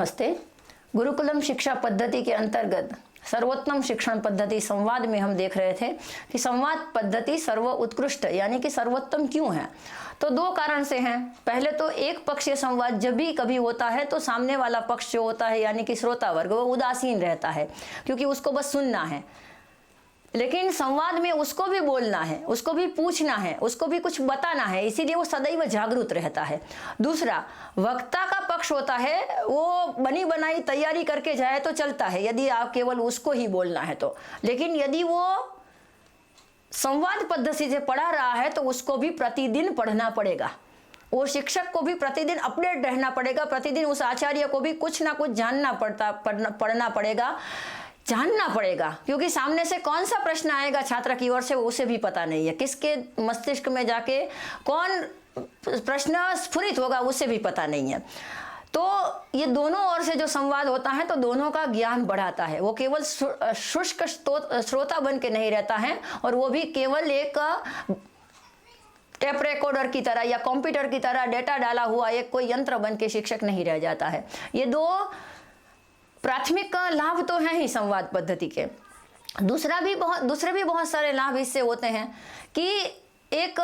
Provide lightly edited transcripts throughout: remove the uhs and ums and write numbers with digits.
नमस्ते। गुरुकुलम शिक्षा पद्धति के अंतर्गत सर्वोत्तम शिक्षण पद्धति संवाद में हम देख रहे थे कि संवाद पद्धति सर्व उत्कृष्ट यानी कि सर्वोत्तम क्यों है। तो दो कारण से हैं। पहले तो एक पक्षीय संवाद जब भी कभी होता है तो सामने वाला पक्ष जो होता है यानी कि श्रोता वर्ग वो उदासीन रहता है क्योंकि उसको बस सुनना है, लेकिन संवाद में उसको भी बोलना है, उसको भी पूछना है, उसको भी कुछ बताना है, इसीलिए वो सदैव जागरूक रहता है। दूसरा, वक्ता का पक्ष होता है वो बनी बनाई तैयारी करके जाए तो चलता है यदि आप केवल उसको ही बोलना है तो, लेकिन यदि वो संवाद पद्धति से पढ़ा रहा है तो उसको भी प्रतिदिन पढ़ना पड़ेगा। वो शिक्षक को भी प्रतिदिन अपडेट रहना पड़ेगा, प्रतिदिन उस आचार्य को भी कुछ ना कुछ पढ़ना पड़ेगा, जानना पड़ेगा, क्योंकि सामने से कौन सा प्रश्न आएगा छात्र की ओर से उसे भी पता नहीं है, किसके मस्तिष्क में जाके कौन प्रश्न स्फुरित होगा उसे भी पता नहीं है। तो ये दोनों ओर से जो संवाद होता है तो दोनों का ज्ञान बढ़ाता है। वो केवल शुष्क श्रोता बन के नहीं रहता है और वो भी केवल एक टेप रिकॉर्डर की तरह या कंप्यूटर की तरह डेटा डाला हुआ एक कोई यंत्र बन के शिक्षक नहीं रह जाता है। ये दो प्राथमिक लाभ तो हैं ही संवाद पद्धति के। दूसरे भी बहुत सारे लाभ इससे होते हैं कि एक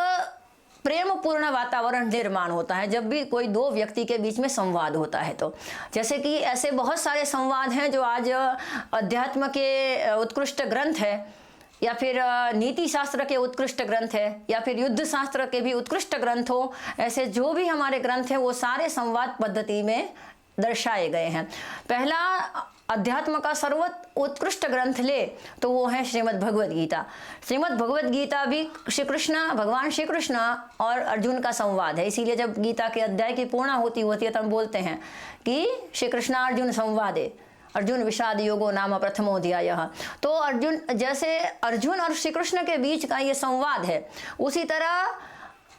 प्रेम पूर्ण वातावरण निर्माण होता है जब भी कोई दो व्यक्ति के बीच में संवाद होता है। तो जैसे कि ऐसे बहुत सारे संवाद हैं जो आज अध्यात्म के उत्कृष्ट ग्रंथ है या फिर नीति शास्त्र के उत्कृष्ट ग्रंथ है या फिर युद्ध शास्त्र के भी उत्कृष्ट ग्रंथ हो, ऐसे जो भी हमारे ग्रंथ हैं वो सारे संवाद पद्धति में दर्शाए गए हैं। पहला अध्यात्म का सर्वोत्कृष्ट ग्रंथ ले तो वो है श्रीमद् भगवद गीता। श्रीमद् भगवद गीता भी भगवान श्री कृष्ण और अर्जुन का संवाद है। इसीलिए जब गीता के अध्याय की पूर्णाहुति होती है तो हम बोलते हैं कि श्री कृष्णार्जुन संवादे अर्जुन विषाद योगो नाम प्रथमोऽध्यायः। तो अर्जुन और श्री कृष्ण के बीच का ये संवाद है। उसी तरह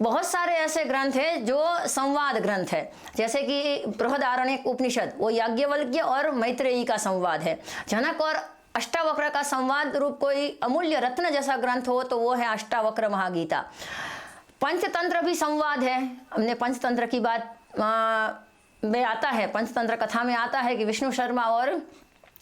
बहुत सारे ऐसे ग्रंथ हैं जो संवाद ग्रंथ है, जैसे कि बृहदारण्यक उपनिषद वो याज्ञवल्क्य और मैत्रेयी का संवाद है। जनक और अष्टावक्र का संवाद रूप कोई अमूल्य रत्न जैसा ग्रंथ हो तो वो है अष्टावक्र महागीता। पंचतंत्र भी संवाद है। हमने पंचतंत्र की बात में आता है, पंचतंत्र कथा में आता है कि विष्णु शर्मा और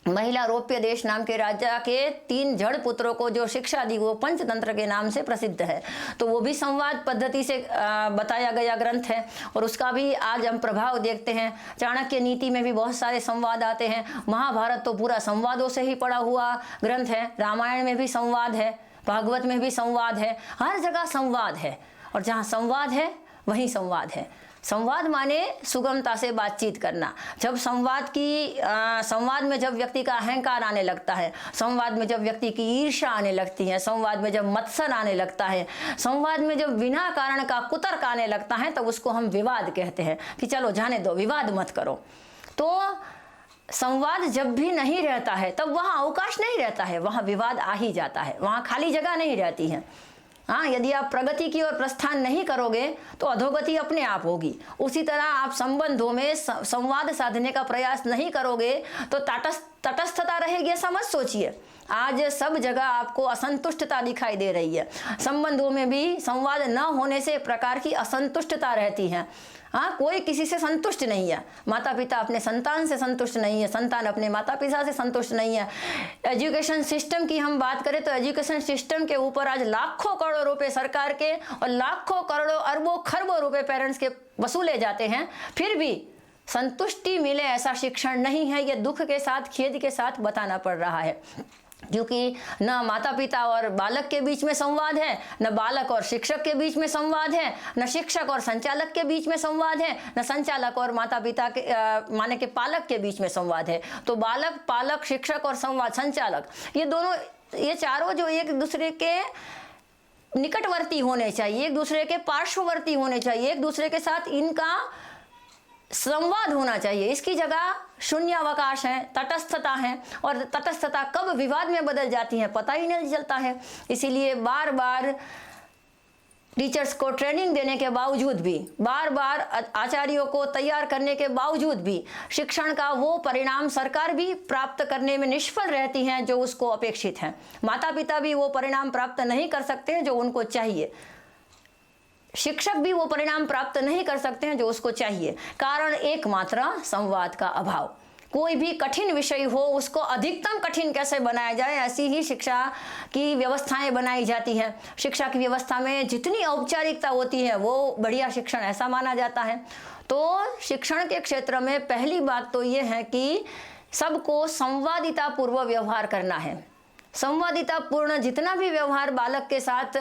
महिला रौप्य देश नाम के राजा के 3 जड़ पुत्रों को जो शिक्षा दी वो पंचतंत्र के नाम से प्रसिद्ध है। तो वो भी संवाद पद्धति से बताया गया ग्रंथ है और उसका भी आज हम प्रभाव देखते हैं। चाणक्य नीति में भी बहुत सारे संवाद आते हैं। महाभारत तो पूरा संवादों से ही पड़ा हुआ ग्रंथ है। रामायण में भी संवाद है, भागवत में भी संवाद है, हर जगह संवाद है और जहाँ संवाद है वहीं संवाद है। संवाद माने सुगमता से बातचीत करना। जब संवाद में जब व्यक्ति का अहंकार आने लगता है, संवाद में जब व्यक्ति की ईर्ष्या आने लगती है, संवाद में जब मत्सर आने लगता है, संवाद में जब बिना कारण का कुतर्क आने लगता है तब उसको हम विवाद कहते हैं कि चलो जाने दो, विवाद मत करो। तो संवाद जब भी नहीं रहता है तब वहाँ अवकाश नहीं रहता है, वहाँ विवाद आ ही जाता है, वहाँ खाली जगह नहीं रहती है। हाँ, यदि आप प्रगति की ओर प्रस्थान नहीं करोगे तो अधोगति अपने आप होगी। उसी तरह आप संबंधों में संवाद साधने का प्रयास नहीं करोगे तो तटस्थता रहेगी, ऐसा मत सोचिए। आज सब जगह आपको असंतुष्टता दिखाई दे रही है। संबंधों में भी संवाद न होने से एक प्रकार की असंतुष्टता रहती है। हाँ, कोई किसी से संतुष्ट नहीं है। माता पिता अपने संतान से संतुष्ट नहीं है, संतान अपने माता पिता से संतुष्ट नहीं है। एजुकेशन सिस्टम की हम बात करें तो एजुकेशन सिस्टम के ऊपर आज लाखों करोड़ों रुपए सरकार के और लाखों करोड़ों अरबों खरबों रुपए पेरेंट्स के वसूले जाते हैं, फिर भी संतुष्टि मिले ऐसा शिक्षण नहीं है। ये दुख के साथ, खेद के साथ बताना पड़ रहा है, क्योंकि न माता पिता और बालक के बीच में संवाद है, न बालक और शिक्षक के बीच में संवाद है, न शिक्षक और संचालक के बीच में संवाद है, न संचालक और माता पिता के माने के पालक के बीच में संवाद है। तो बालक, पालक, शिक्षक और संचालक ये चारों जो एक दूसरे के निकटवर्ती होने चाहिए, एक दूसरे के पार्श्ववर्ती होने चाहिए, एक दूसरे के साथ इनका संवाद होना चाहिए। इसकी जगह शून्यावकाश है, तटस्थता है और तटस्थता कब विवाद में बदल जाती है पता ही नहीं चलता है। इसीलिए बार बार टीचर्स को ट्रेनिंग देने के बावजूद भी, बार बार आचार्यों को तैयार करने के बावजूद भी शिक्षण का वो परिणाम सरकार भी प्राप्त करने में निष्फल रहती है जो उसको अपेक्षित है। माता पिता भी वो परिणाम प्राप्त नहीं कर सकते हैं जो उनको चाहिए। शिक्षक भी वो परिणाम प्राप्त नहीं कर सकते हैं जो उसको चाहिए। कारण एकमात्र संवाद का अभाव। कोई भी कठिन विषय हो उसको अधिकतम कठिन कैसे बनाया जाए, ऐसी ही शिक्षा की व्यवस्थाएं बनाई जाती हैं। शिक्षा की व्यवस्था में जितनी औपचारिकता होती है वो बढ़िया शिक्षण ऐसा माना जाता है। तो शिक्षण के क्षेत्र में पहली बात तो ये है कि सबको संवादिता पूर्व व्यवहार करना है। संवादिता पूर्ण जितना भी व्यवहार बालक के साथ,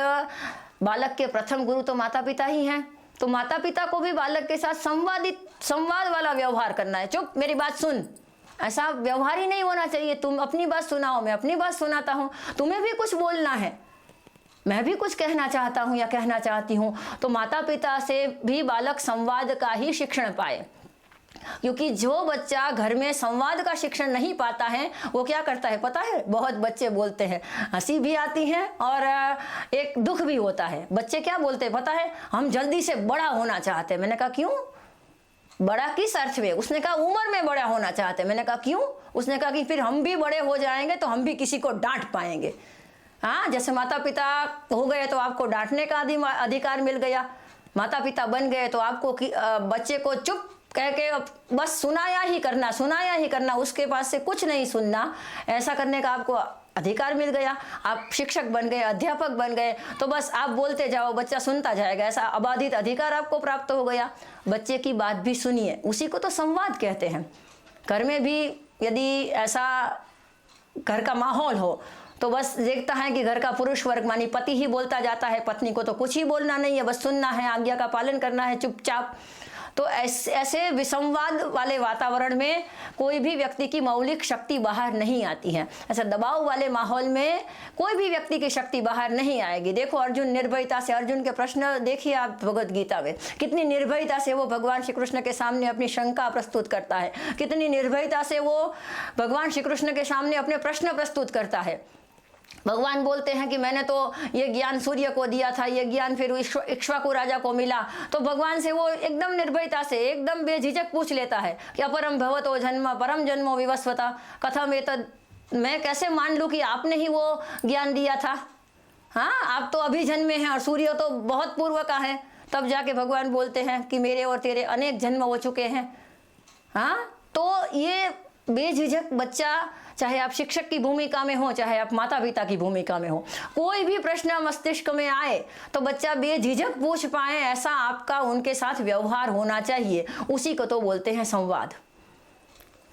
बालक के प्रथम गुरु तो माता पिता ही हैं, तो माता पिता को भी बालक के साथ संवाद वाला व्यवहार करना है। चुप मेरी बात सुन, ऐसा व्यवहार ही नहीं होना चाहिए। तुम अपनी बात सुनाओ, मैं अपनी बात सुनाता हूँ, तुम्हें भी कुछ बोलना है, मैं भी कुछ कहना चाहता हूँ या कहना चाहती हूँ। तो माता पिता से भी बालक संवाद का ही शिक्षण पाए, क्योंकि जो बच्चा घर में संवाद का शिक्षण नहीं पाता है वो क्या करता है पता है? बहुत बच्चे बोलते हैं, हंसी भी आती है और एक दुख भी होता है। बच्चे क्या बोलते हैं पता है? हम जल्दी से बड़ा होना चाहते हैं। मैंने कहा क्यों? बड़ा किस अर्थ में? उसने कहा उम्र में बड़ा होना चाहते हैं। मैंने कहा क्यों? उसने कहा कि फिर हम भी बड़े हो जाएंगे तो हम भी किसी को डांट पाएंगे। हाँ, जैसे माता पिता हो गए तो आपको डांटने का अधिकार मिल गया, माता पिता बन गए तो आपको बच्चे को चुप कह के बस सुनाया ही करना, उसके पास से कुछ नहीं सुनना, ऐसा करने का आपको अधिकार मिल गया। आप शिक्षक बन गए, अध्यापक बन गए तो बस आप बोलते जाओ, बच्चा सुनता जाएगा, ऐसा अबाधित अधिकार आपको प्राप्त हो गया। बच्चे की बात भी सुनिए, उसी को तो संवाद कहते हैं। घर में भी यदि ऐसा घर का माहौल हो तो बस देखता है कि घर का पुरुष वर्ग मानी पति ही बोलता जाता है, पत्नी को तो कुछ ही बोलना नहीं है, बस सुनना है, आज्ञा का पालन करना है चुपचाप। तो ऐसे विसंवाद वाले वातावरण में कोई भी व्यक्ति की मौलिक शक्ति बाहर नहीं आती है। ऐसा दबाव वाले माहौल में कोई भी व्यक्ति की शक्ति बाहर नहीं आएगी। देखो अर्जुन निर्भयता से, अर्जुन के प्रश्न देखिए आप भगवद गीता में, कितनी निर्भयता से वो भगवान श्री कृष्ण के सामने अपनी शंका प्रस्तुत करता है, कितनी निर्भयता से वो भगवान श्री कृष्ण के सामने अपने प्रश्न प्रस्तुत करता है। भगवान बोलते हैं कि मैंने तो ये ज्ञान सूर्य को दिया था, ये ज्ञान फिर इक्ष्वाकु राजा को मिला, तो भगवान से वो एकदम निर्भयता से, एकदम बेझिझक पूछ लेता है कि अपरम भवतो जन्म परम जन्मो विवस्वता कथम एतद, मैं कैसे मान लूँ कि आपने ही वो ज्ञान दिया था? हाँ, आप तो अभी जन्मे हैं और सूर्य तो बहुत पूर्व का है। तब जाके भगवान बोलते हैं कि मेरे और तेरे अनेक जन्म हो चुके हैं। हाँ, तो ये बेझिझक बच्चा, चाहे आप शिक्षक की भूमिका में हो, चाहे आप माता पिता की भूमिका में हो, कोई भी प्रश्न मस्तिष्क में आए तो बच्चा बेझिझक पूछ पाए, ऐसा आपका उनके साथ व्यवहार होना चाहिए। उसी को तो बोलते हैं संवाद।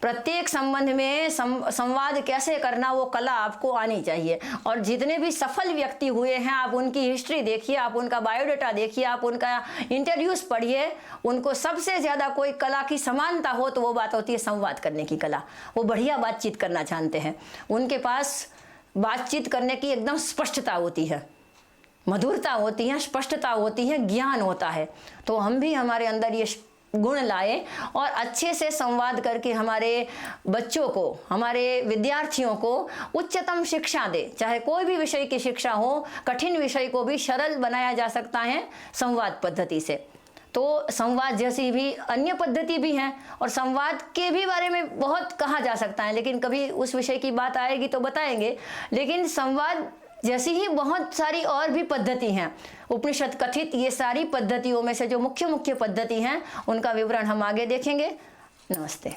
प्रत्येक संबंध में संवाद कैसे करना वो कला आपको आनी चाहिए। और जितने भी सफल व्यक्ति हुए हैं आप उनकी हिस्ट्री देखिए, आप उनका बायोडाटा देखिए, आप उनका इंटरव्यूज पढ़िए, उनको सबसे ज़्यादा कोई कला की समानता हो तो वो बात होती है संवाद करने की कला। वो बढ़िया बातचीत करना जानते हैं, उनके पास बातचीत करने की एकदम स्पष्टता होती है, मधुरता होती है, स्पष्टता होती है, ज्ञान होता है। तो हम भी हमारे अंदर ये गुण लाए और अच्छे से संवाद करके हमारे बच्चों को, हमारे विद्यार्थियों को उच्चतम शिक्षा दे। चाहे कोई भी विषय की शिक्षा हो, कठिन विषय को भी सरल बनाया जा सकता है संवाद पद्धति से। तो संवाद जैसी भी अन्य पद्धति भी हैं और संवाद के भी बारे में बहुत कहा जा सकता है, लेकिन कभी उस विषय की बात आएगी तो बताएंगे। लेकिन संवाद जैसी ही बहुत सारी और भी पद्धति हैं, उपनिषद कथित ये सारी पद्धतियों में से जो मुख्य मुख्य पद्धति हैं उनका विवरण हम आगे देखेंगे। नमस्ते।